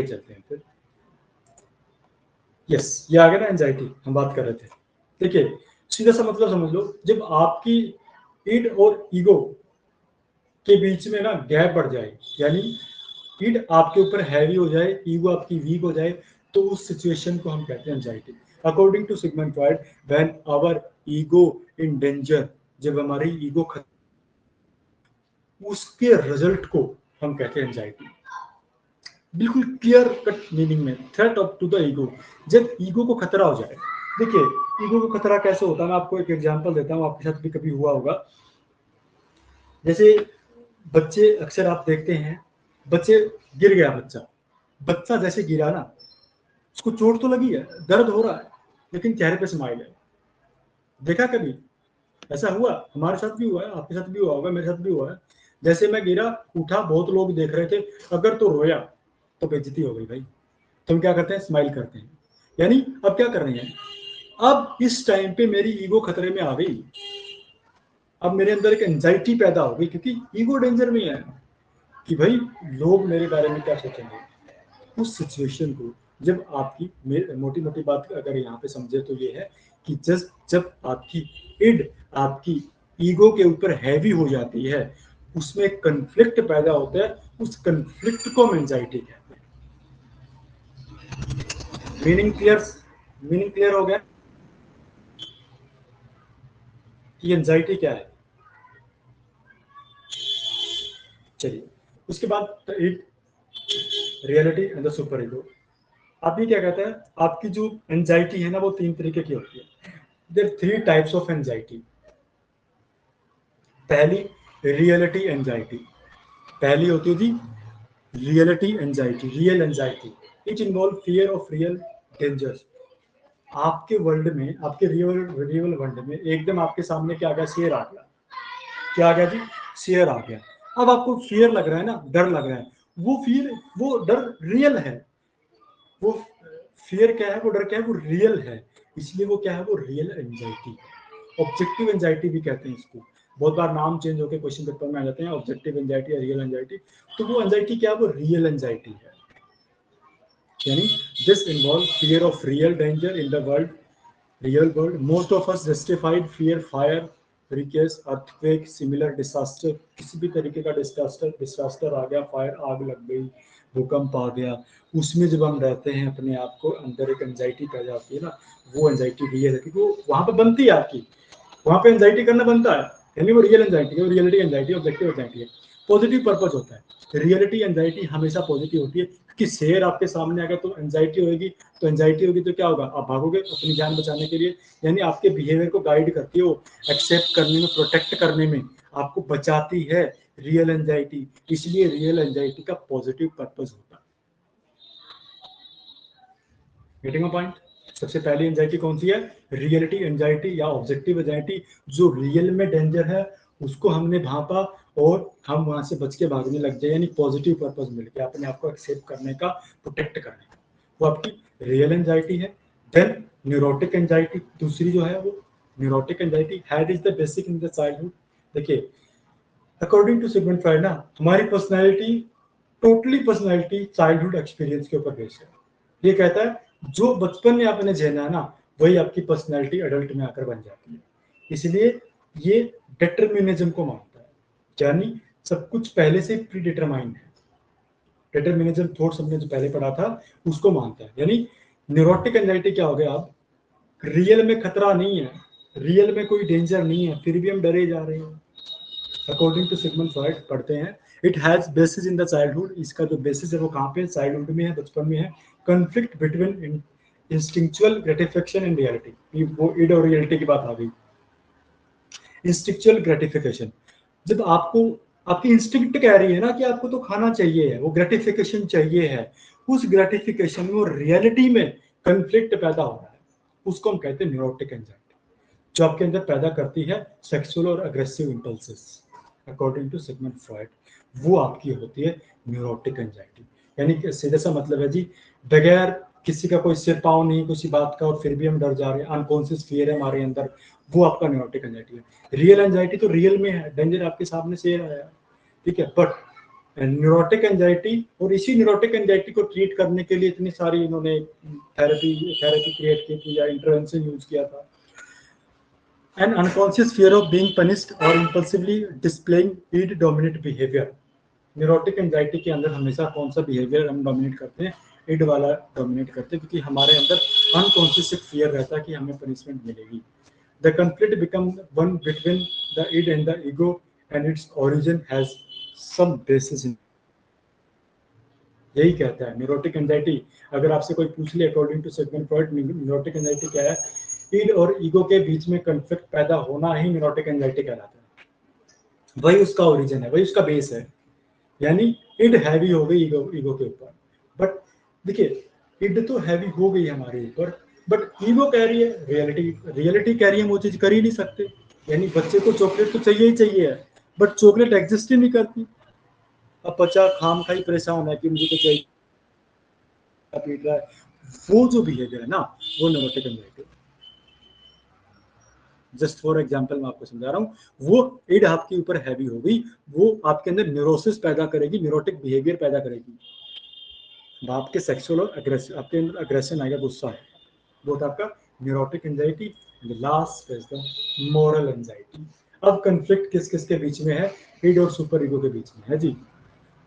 चलते हैं फिर। यस, ये आ गया ना एंजाइटी, हम बात कर रहे थे। देखिए सीधा सा मतलब समझ लो, जब आपकी ईड और ईगो के बीच में ना गैप बढ़ जाए, यानी ईड आपके ऊपर हैवी हो जाए, ईगो आपकी वीक हो जाए, तो उस सिचुएशन को हम कहते हैं anxiety. According to Sigmund Freud, when our ego in danger, जब हमारी ईगो उसके रिजल्ट को हम कहते हैं एंजाइटी। बिल्कुल क्लियर कट मीनिंग में, threat of to the ego, जब ईगो को खतरा हो जाए। देखिए ईगो को खतरा कैसे होता है, मैं आपको एक एग्जांपल देता हूँ, आपके साथ भी कभी हुआ होगा। जैसे बच्चे अक्सर आप देखते हैं, बच्चे गिर गया बच्चा जैसे गिरा ना, उसको चोट तो लगी है, दर्द हो रहा है, लेकिन चेहरे पे स्माइल है। देखा कभी ऐसा हुआ? हमारे साथ भी हुआ है, आपके साथ भी हुआ होगा, मेरे साथ भी हुआ है। जैसे मैं गिरा, उठा, बहुत लोग देख रहे थे, अगर तो रोया तो बेइज्जती हो गई भाई। तो हम क्या करते हैं, स्माइल करते हैं। यानी अब क्या कर रहे हैं, अब इस टाइम पे मेरी ईगो खतरे में आ गई, अब मेरे अंदर एक एंजाइटी पैदा हो गई, क्योंकि ईगो डेंजर में है कि भाई लोग मेरे बारे में क्या सोचेंगे। उस सिचुएशन को जब आपकी, मोटी मोटी बात अगर यहाँ पे समझे तो ये है कि जब आपकी इड आपकी ईगो के ऊपर हैवी हो जाती है, उसमें कंफ्लिक्ट पैदा होता है, उस कंफ्लिक्ट को हम एंजाइटी कहते हैं। मीनिंग क्लियर हो गया कि एंजाइटी क्या है। चलिए उसके बाद एक reality and the super ego. आप ये क्या कहते हैं, आपकी जो एंजाइटी है ना, वो 3 तरीके की होती है। There 3 types of anxiety. पहली रियलिटी एंजाइटी, पहली होती है जी reality anxiety, real anxiety. It involve fear of real dangers. आपके वर्ल्ड में, आपके रियल वर्ल्ड में एकदम आपके सामने क्या आ गया, शेर आ गया। क्या आ गया जी, शेर आ गया। अब आपको फियर लग रहा है ना, डर लग रहा है, वो डर रियल है। वो फियर क्या है, वो डर क्या है, वो रियल है। इसलिए वो क्या है, वो रियल एंजाइटी। ऑब्जेक्टिव एंजाइटी भी कहते हैं इसको। बहुत बार नाम चेंज होकर क्वेश्चन पेपर में आ जाते हैं, ऑब्जेक्टिव एंजाइटी या रियल एंजाइटी। तो वो एंजाइटी क्या है, वो रियल एंजाइटी है। यानी this involve fear of real danger in the world, real world. Most of us justified fear fire, hurricane, earthquake, similar disaster. किसी भी तरीके का डिसास्टर आ गया, फायर, आग लग गई, भूकंप आ गया, उसमें जब हम रहते हैं, अपने आप को अंदर एक एंजाइटी पैदा होती है ना, वो एंजाइटी रियल है, क्योंकि वो वहां पर बनती है आपकी, वहां पे एंजाइटी करना बनता है। यानी वो रियल एंजाइटी है, वो रियलिटी एंजाइटी, ऑब्जेक्टिव एंजाइटी है। पॉजिटिव पर्पज होता है। रियलिटी एंजाइटी हमेशा पॉजिटिव होती है, क्योंकि शेर आपके सामने आ गया तो एंजाइटी होगी, तो एंजाइटी होगी तो क्या होगा, आप भागोगे अपनी जान बचाने के लिए। यानी आपके बिहेवियर को गाइड करती है, वो एक्सेप्ट करने में, प्रोटेक्ट करने में आपको बचाती है रियल एंजाइटी। इसलिए रियल एंजाइटी का पॉजिटिव पर्पज होता है। Getting a point? सबसे पहली एंजाइटी कौन सी है, रियलिटी एंजाइटी या ऑब्जेक्टिव एंजाइटी। जो रियल में डेंजर है उसको हमने भापा और हम वहां से बच के भागने लग जाए, यानी पॉजिटिव पर्पज मिल गया अपने आप को एक्सेप्ट करने का, प्रोटेक्ट करने का, वो आपकी रियल एंजाइटी है। देन न्यूरोटिक एंजाइटी, दूसरी जो है वो neurotic anxiety. Had is the basic in the childhood. देखिए अकॉर्डिंग टू सिगमंड फ्रॉइड ना, हमारी personality, totally personality childhood experience के ऊपर बेस्ड है। ये कहता है जो बचपन में आपने झेला है ना, वही आपकी पर्सनैलिटी एडल्ट में आकर बन जाती है। इसलिए ये डिटर्मिनिज्म को मानता है, यानी सब कुछ पहले से प्री डिटरमाइंड है। डिटर्मिनिज्म थॉट्स हमने जो पहले पढ़ा था उसको मानता है। यानी न्यूरोटिक एंजाइटी क्या हो गया, आप रियल में खतरा नहीं है, रियल में कोई डेंजर नहीं है, फिर भी हम डरे जा रहे हैं। अकॉर्डिंग टू सिगमंड फ्रॉइड पढ़ते हैं, it has basis in the childhood. इसका जो बेसिस है वो कहाँ पे, चाइल्डहुड में है, बचपन में है। Conflict between instinctual gratification and reality, वो इड और रियलिटी की बात आ गई। इंस्टिंक्चुअल ग्रेटिफिकेशन, जब आपको आपकी इंस्टिंक्ट कह रही है ना कि आपको तो खाना चाहिए है, वो ग्रेटिफिकेशन चाहिए है, उस ग्रेटिफिकेशन में और रियलिटी में कंफ्लिक्ट पैदा हो रहा है, उसको हम कहते हैं न्यूरोटिक एंजाइटी, जो आपके अंदर पैदा करती है सेक्सुअल और aggressive impulses. According to Sigmund Freud वो आपकी होती है न्यूरोटिक एंजाइटी। यानी कि सीधा सा मतलब है जी, बगैर किसी का कोई सिर पाँव नहीं किसी बात का, और फिर भी हम डर जा रहे हैं, अनकॉन्शियस फियर है हमारे अंदर, वो आपका न्यूरोटिक एंजाइटी है। रियल एंजाइटी तो रियल में है, डेंजर आपके सामने से आया, ठीक है, बट न्यूरोटिक एंजाइटी, और इसी न्यूरोटिक एंजाइटी को ट्रीट करने के लिए इतनी सारी इन्होंने थेरेपी क्रिएट की थी या इंटरवेंशन यूज किया था। An unconscious fear of being punished और impulsively displaying id dominate behaviour. Neurotic anxiety के अंदर हमेशा कौन सा बिहेवियर हम डोमिनेट करते हैं? ईड वाला डोमिनेट करते हैं, क्योंकि हमारे अंदर अनकॉन्शियस एक फियर रहता है कि हमें पनिशमेंट मिलेगी। The conflict become one between the id and the ego and its origin has some basis in. यही कहता है न्यूरोटिक एंजाइटी। अगर आपसे कोई पूछ ले according to Sigmund Freud neurotic anxiety क्या है, ईड और ईगो के बीच में कंफ्लिक्ट पैदा होना ही न्यूरोटिक एंजाइटी कहलाता है। वही उसका ओरिजिन है, वही उसका बेस है। यानी इड हैवी हो गई ईगो के ऊपर, बट देखिए इड तो हैवी हो गई हमारे ऊपर, बट ईगो कह रही है रियलिटी कह रही है हम वो चीज कर ही नहीं सकते। यानी बच्चे को चॉकलेट तो चाहिए ही चाहिए है, बट चॉकलेट एग्जिस्ट ही नहीं करती। अब बच्चा खाम खाई परेशान है कि मुझे तो चाहिए, पीट रहा है। वो जो बिहेवियर है ना, वो neurotic anxiety. Just for example मैं आपको समझा रहा हूँ, वो इड आपके ऊपर हैवी हो गई, वो आपके अंदर न्यूरोसिस पैदा करेगी, न्यूरोटिक बिहेवियर पैदा करेगी। आपके सेक्सुअल और अग्रेसिव, आपके अंदर अग्रेशन आएगा, गुस्सा है, वो था आपका neurotic anxiety. Last is the moral anxiety. अब कंफ्लिक्ट किस किस के बीच में है? ईड और सुपर ईगो के बीच में है जी।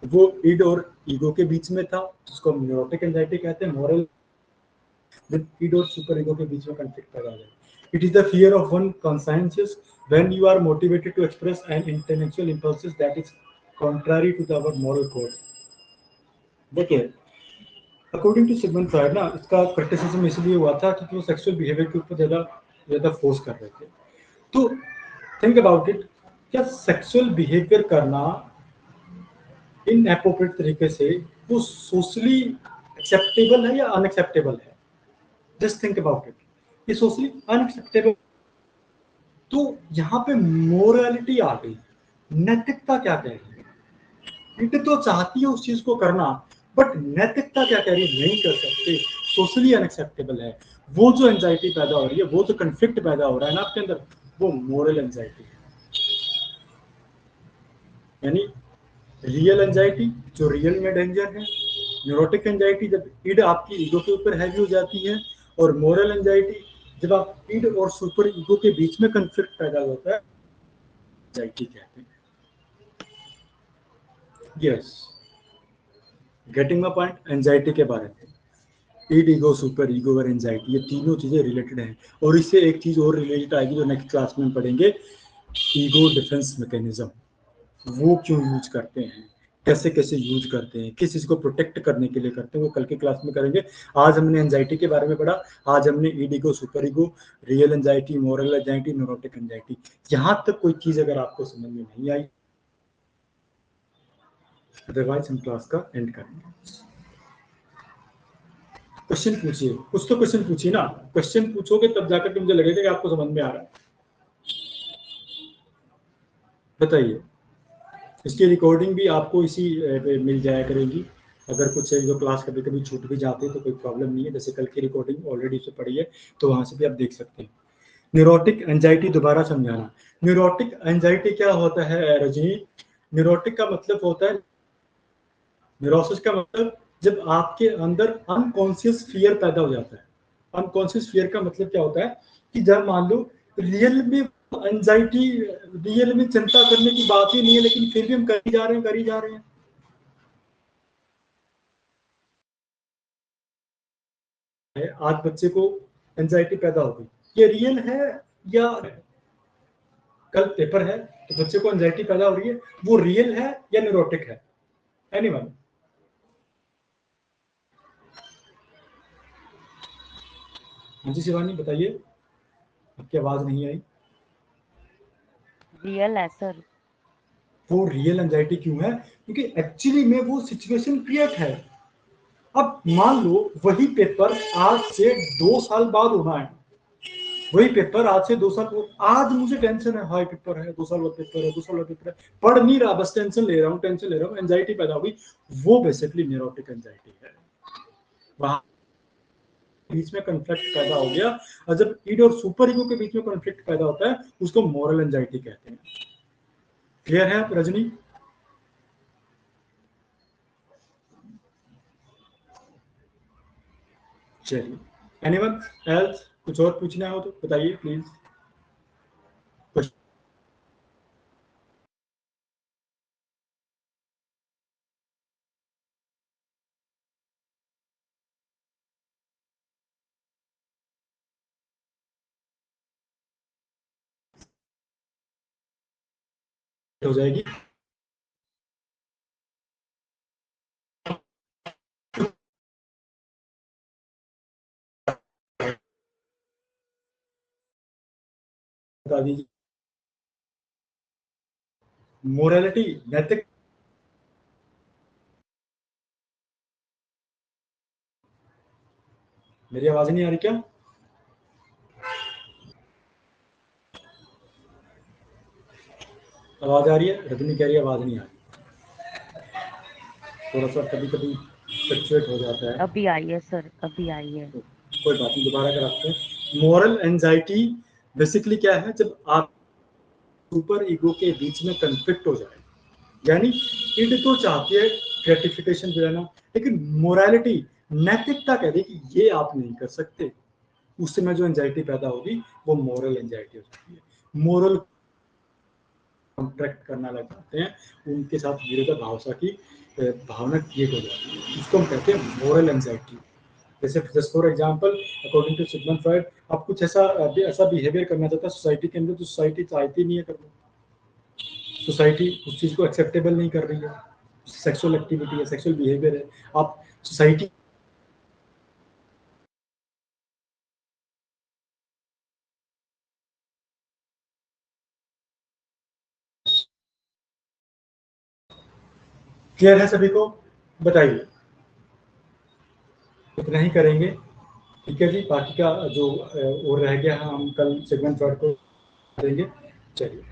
वो ईड और ईगो के बीच में था, जिसको हम न्यूरोटिक एंजाइटी कहते हैं। मोरल विद ईड और सुपर ईगो के बीच में कंफ्लिक्ट पैदा हो जाए। It is the fear of one conscientious when you are motivated to express an intellectual impulses that is contrary to our moral code. देखिए अकॉर्डिंग टू सिगमंड फ्रॉइड ना, इसका criticism इसलिए हुआ था क्योंकि वो सेक्सुअल बिहेवियर के ऊपर ज्यादा फोर्स कर रहे थे। तो थिंक अबाउट इट, क्या सेक्सुअल बिहेवियर करना इनएप्रोप्रिएट तरीके से वो सोशली एक्सेप्टेबल है या अनएक्सेप्टेबल है? जस्ट थिंक अबाउट इट, ये सोशली अनएक्सेप्टेबल। तो यहाँ पे मोरालिटी आ गई, नैतिकता क्या कह रही है? इट तो चाहती है उस चीज को करना, बट नैतिकता क्या कह रही है? नहीं कर सकते, सोशली अनएक्सेप्टेबल है। वो जो एंजाइटी पैदा हो रही है, वो जो कंफ्लिक्ट पैदा हो रहा है ना आपके अंदर, वो मोरल एंजाइटी है। यानी रियल एंजाइटी जो रियल में डेंजर है, न्यूरोटिक एंजाइटी जब ईड आपकी ईगो के ऊपर हैवी हो जाती है, और मोरल एंजाइटी जब आप ईड और सुपर ईगो के बीच में कंफ्लिक्ट पैदा होता है, एंजाइटी कहते हैं। Yes, getting my point. Anxiety के बारे में ईड, ईगो, सुपर ईगो और एंजाइटी, ये तीनों चीजें रिलेटेड हैं। और इससे एक चीज और रिलेटेड आएगी जो नेक्स्ट क्लास में पढ़ेंगे, ईगो डिफेंस मैकेनिज्म। वो क्यों यूज करते हैं, कैसे कैसे यूज करते हैं, किस चीज को प्रोटेक्ट करने के लिए करते हैं, वो कल के क्लास में करेंगे। आज हमने एंजाइटी के बारे में पढ़ा, आज हमने id, ego, super ego, real anxiety, moral anxiety, neurotic anxiety. यहां तक कोई चीज अगर आपको समझ में नहीं आई, अदरवाइज हम क्लास का एंड करेंगे। क्वेश्चन पूछिए, कुछ तो क्वेश्चन पूछिए ना। क्वेश्चन पूछोगे तब जाकर मुझे लगेगा कि आपको समझ में आ रहा है। बताइए। इसकी रिकॉर्डिंग भी आपको इसी पे मिल जाया करेगी। अगर कुछ जो क्लास कभी कभी छूट भी जाते हैं तो कोई प्रॉब्लम नहीं है, जैसे कल की रिकॉर्डिंग ऑलरेडी उसे पड़ी है, तो वहां से भी आप देख सकते हैं। न्यूरोटिक एंजाइटी दोबारा समझाना। न्यूरोटिक एंजाइटी क्या होता है रजनी? न्यूरोटिक का मतलब होता है, न्यूरोसिस का मतलब जब आपके अंदर अनकॉन्शियस फियर पैदा हो जाता है। अनकॉन्शियस फियर का मतलब क्या होता है कि जब मान लो रियल में एंजाइटी, रियल में चिंता करने की बात ही नहीं है, लेकिन फिर भी हम कर ही जा रहे हैं। आज बच्चे को एंजाइटी पैदा हो गई, ये रियल है या कल पेपर है तो बच्चे को एंजाइटी पैदा हो रही है, वो रियल है या न्यूरोटिक है? एनीवन? हाँ जी शिवानी बताइए, आपकी आवाज नहीं आई। रियल है सर। वो रियल एंजाइटी क्यों है? क्योंकि एक्चुअली में वो सिचुएशन क्रिएट है। अब मान लो वही पेपर आज से 2 साल बाद होना है, वही पेपर आज से 2 साल, आज मुझे टेंशन है, हाई पेपर है, 2 साल बाद पेपर है, 2 साल बाद पेपर है, पढ़ नहीं रहा, बस टेंशन ले रहा हूँ, एंजाइटी पैदा हुई। वो बेसिकली न्यूरोटिक एंजाइटी है। वहां बीच में कॉन्फ्लिक्ट पैदा हो गया, और जब ईड और सुपर ईगो के बीच में कॉन्फ्लिक्ट पैदा होता है, उसको मोरल एंजाइटी कहते हैं। क्लियर है आप रजनी? चलिए, एनीवन एल्स कुछ और पूछना हो तो बताइए प्लीज। हो जाएगी। बता दीजिए। मोरालिटी, नैतिक। मेरी आवाज नहीं आ रही क्या? आवाज आ रही है? रजनी कह रही है आवाज नहीं आ रही। थोड़ा सा कभी कभी फ्लक्चुएट हो जाता है। अभी आई है सर, अभी आई है। तो कोई बात नहीं, दोबारा कराते हैं। मोरल एंजाइटी बेसिकली क्या है? जब आप सुपर ईगो के बीच में कंफ्लिक्ट हो जाए, यानी इड तो चाहती है ग्रेटिफिकेशन दिलाना, लेकिन मोरालिटी, नैतिकता कह दे कि ये आप नहीं कर सकते, उस समय जो एंजाइटी पैदा होगी वो मोरल एंजाइटी हो सकती है। मोरल कॉन्ट्रैक्ट करना लग जाते हैं, उनके साथ विरोधाभास की भावना क्रिएट हो जाती है, उसको हम कहते हैं मोरल एंजाइटी। जैसे just for example, according to Sigmund Freud, आप कुछ ऐसा ऐसा बिहेवियर करना चाहता है सोसाइटी के अंदर, तो सोसाइटी चाहती नहीं है करना, सोसाइटी उस चीज को एक्सेप्टेबल नहीं कर रही है, सेक्सुअल एक्टिविटी है, सेक्सुअल बिहेवियर है, आप सोसाइटी क्लियर है सभी को? बताइए। इतना ही करेंगे, ठीक है जी। बाकी का जो और रह गया हम कल सेगमेंट फ्रॉइड को करेंगे। चलिए।